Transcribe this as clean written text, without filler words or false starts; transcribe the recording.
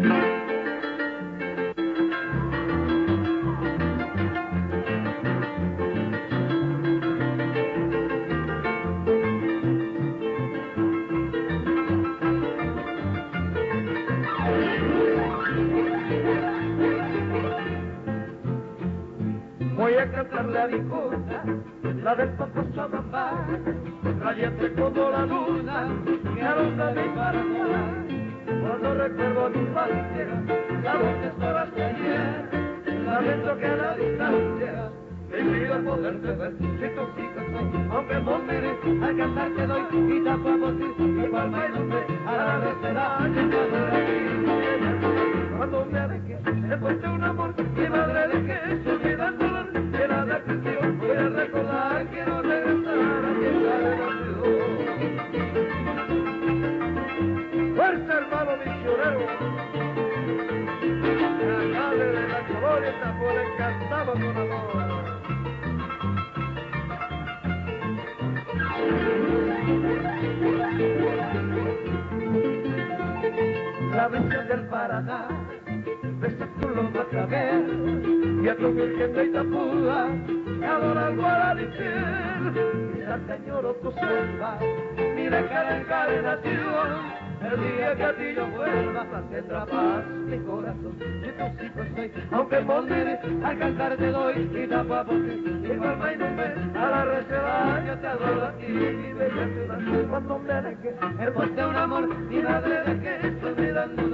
Voy a cantar la difunta, la del paposo papá, radiante como la luna, que alumbra mi paraná. Cuando recuerdo mi infancia, las dulces horas de ayer, lamento que a la distancia me impido poderte ver. Si tú sigues soy, aunque moriré, al cantar te doy y tapo a morir, igual me nombre a la receta, llegando de aquí. Cuando me alejé, después de un amor, mi madre dejé, se olvida el dolor, llena de aflicción, voy a recordar, quiero regresar a tierra de nacido. ¡Fuerza, hermano misionero! Alcalde de la colonia, tambores cantamos con amor. La brisa del Paraná, besa tu loma clavel, y a tu virgen de Itapúa, que adora el guaranichel. Quizás te añoro tu selva, mira cara en cadenación, el día que a ti yo vuelva, tendrá paz mi corazón. Si tu hijo soy, aunque moriré, al cantar te doy, y tapo a ti, igual me nombre a la reserva, yo te adoro a ti, mi bella ciudad. Cuando me alejé, el de un amor, mi madre de que estoy mirando